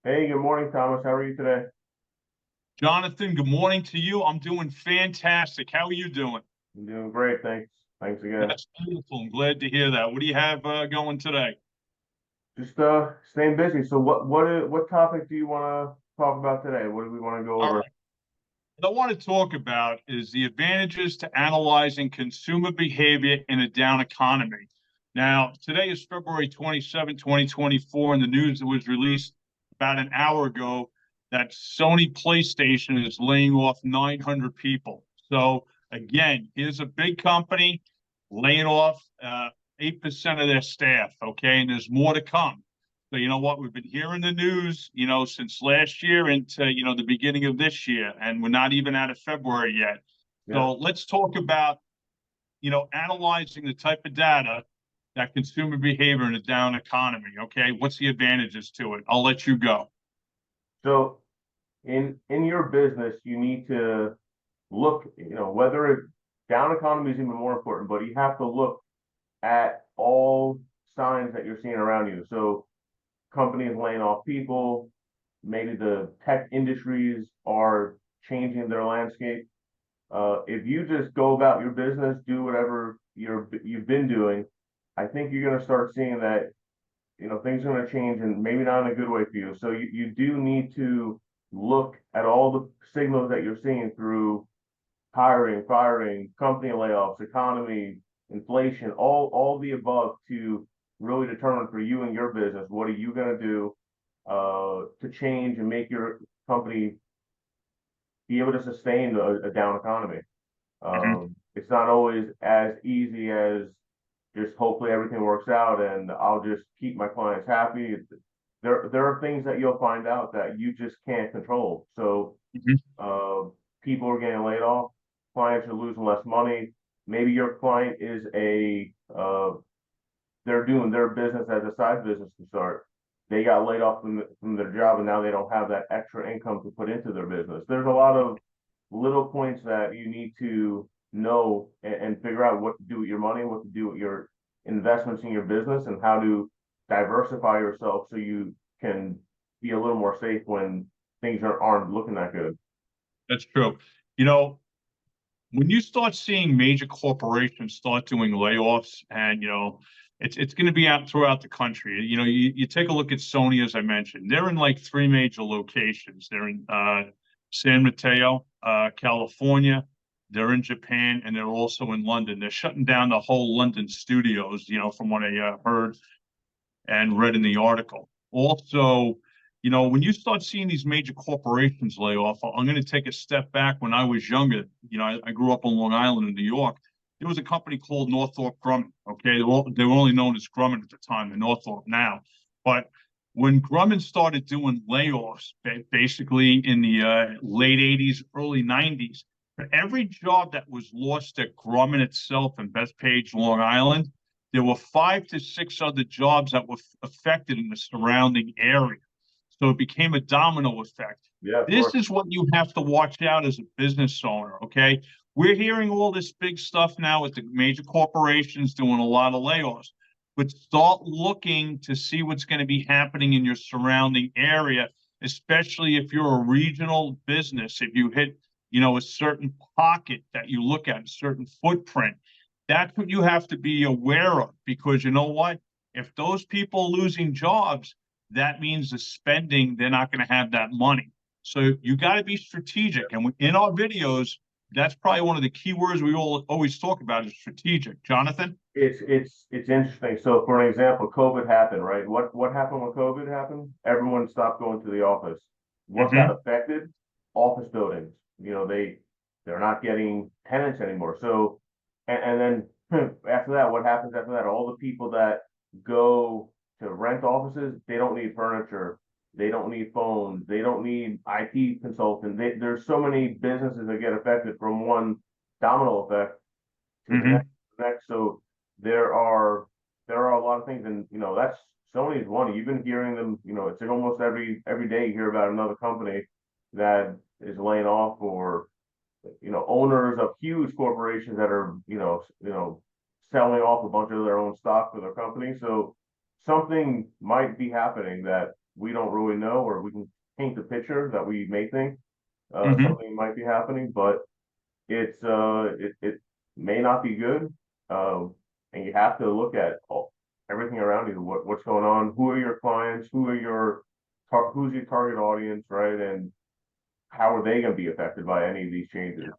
Hey, good morning, Thomas. How are you today? Jonathan, good morning to you. I'm doing fantastic. How are you doing? I'm doing great, thanks. Thanks again. That's beautiful. I'm glad to hear that. What do you have going today? Just staying busy. So what topic do you want to talk about today? What do we want to go All over? right. What I want to talk about is the advantages to analyzing consumer behavior in a down economy. Now, today is February 27, 2024, and the news that was released about an hour ago that Sony PlayStation is laying off 900 people. So, again, here's a big company laying off 8% of their staff, okay? And there's more to come. So you know what? We've been hearing the news, since last year into, the beginning of this year, and we're not even out of February yet. Yeah. So let's talk about, analyzing the type of data that consumer behavior in a down economy. Okay. What's the advantages to it? I'll let you go. So in your business, you need to look, whether it down economy is even more important, but you have to look at all signs that you're seeing around you. So companies laying off people, maybe the tech industries are changing their landscape. If you just go about your business, do whatever you've been doing, I think you're going to start seeing that things are going to change, and maybe not in a good way for you. So you do need to look at all the signals that you're seeing through hiring, firing, company layoffs, economy, inflation, all the above to really determine for you and your business what are you going to do to change and make your company be able to sustain a down economy. Mhm. It's not always as easy as just hopefully everything works out and I'll just keep my clients happy. There are things that you'll find out that you just can't control. So Mhm. uh, people are getting laid off, clients are losing less money. Maybe your client is they're doing their business as a side business to start. They got laid off from their job and now they don't have that extra income to put into their business. There's a lot of little points that you need to know and figure out what to do with your money, what to do with your investments in your business, and how to diversify yourself so you can be a little more safe when things aren't looking that good. That's true. You know, when you start seeing major corporations start doing layoffs and it's going to be out throughout the country. You take a look at Sony, as I mentioned. They're in like three major locations. They're in San Mateo, California. They're in Japan, and they're also in London. They're shutting down the whole London studios, from what I heard and read in the article. Also, when you start seeing these major corporations lay off, I'm going to take a step back. When I was younger, I grew up on Long Island in New York. There was a company called Northrop Grumman. Okay, they were only known as Grumman at the time, and Northrop now. But when Grumman started doing layoffs, basically in the late '80s, early '90s, for every job that was lost at Grumman itself in Bethpage, Long Island, there were 5 to 6 other jobs that were affected in the surrounding area. So it became a domino effect. Yeah, of This course. is what you have to watch out as a business owner. Okay. We're hearing all this big stuff now with the major corporations doing a lot of layoffs, but start looking to see what's going to be happening in your surrounding area, especially if you're a regional business. If you hit, a certain pocket that you look at, a certain footprint, that's what you have to be aware of, because you know what? If those people are losing jobs, that means the spending, they're not going to have that money. So you got to be strategic. And in our videos, that's probably one of the key words we all always talk about is strategic. Jonathan? It's interesting. So for an example, COVID happened, right? What happened when COVID happened? Everyone stopped going to the office. What got Mm-hmm. affected? Office buildings. They're not getting tenants anymore. So and then after that, what happens after that? All the people that go to rent offices, they don't need furniture, they don't need phones, they don't need IT consultant. There's so many businesses that get affected from one domino effect to the Mm-hmm. next. So there are there are a lot of things, and that's Sony's one. You've been hearing them. It's like almost every day you hear about another company that is laying off, or owners of huge corporations that are selling off a bunch of their own stock for their company. So something might be happening that we don't really know, or we can paint the picture that we may think Hmm. something might be happening, but it may not be good. And you have to look at everything around you, what's going on, who are your clients, who's your target audience, right? And how are they going to be affected by any of these changes?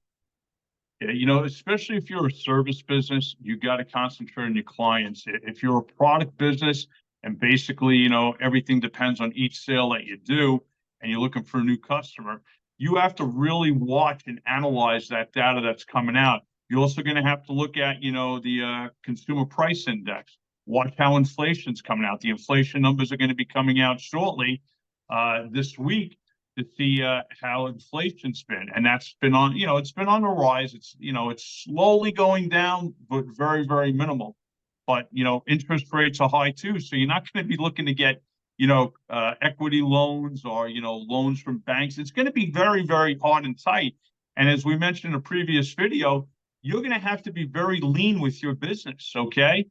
Yeah, you know, especially if you're a service business, you got to concentrate on your clients. If you're a product business and basically, you know, everything depends on each sale that you do and you're looking for a new customer, you have to really watch and analyze that data that's coming out. You're also going to have to look at, you know, the consumer price index, watch how inflation's coming out. The inflation numbers are going to be coming out shortly this week to see how inflation's been, and that's been on, you know, it's been on the rise. It's, you know, it's slowly going down, but very, very minimal. But you know, interest rates are high too, so you're not going to be looking to get, you know, equity loans or, you know, loans from banks. It's going to be very, very hard and tight. And as we mentioned in a previous video, you're going to have to be very lean with your business. Okay,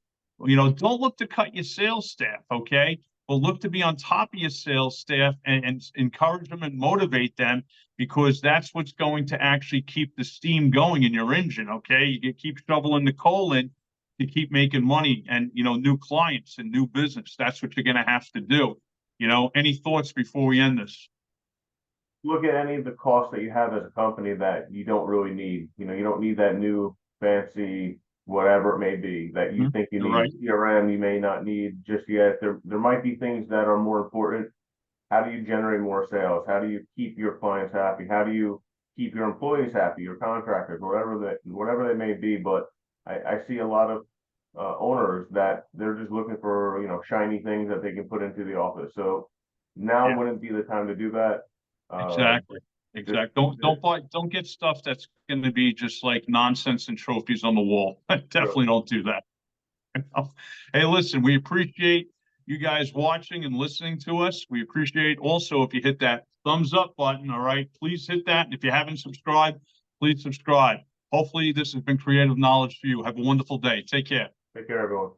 you know, don't look to cut your sales staff. Okay, but look to be on top of your sales staff and encourage them and motivate them, because that's what's going to actually keep the steam going in your engine. Okay, you keep shoveling the coal in to keep making money and, you know, new clients and new business. That's what you're going to have to do. You know, any thoughts before we end this? Look at any of the costs that you have as a company that you don't really need. You know, you don't need that new fancy whatever it may be that you Mhm. think you You're need. right. CRM you may not need just yet. There might be things that are more important. How do you generate more sales? How do you keep your clients happy? How do you keep your employees happy, your contractors, whatever they may be? But I see a lot of owners that they're just looking for, you know, shiny things that they can put into the office. So now Yeah. wouldn't be the time to do that. Uh, Exactly. just, Exactly. Don't buy, don't get stuff that's going to be just like nonsense and trophies on the wall. Definitely don't do that. Hey, listen, we appreciate you guys watching and listening to us. We appreciate also if you hit that thumbs up button. All right, please hit that. And if you haven't subscribed, please subscribe. Hopefully, this has been creative knowledge for you. Have a wonderful day. Take care. take care, everyone.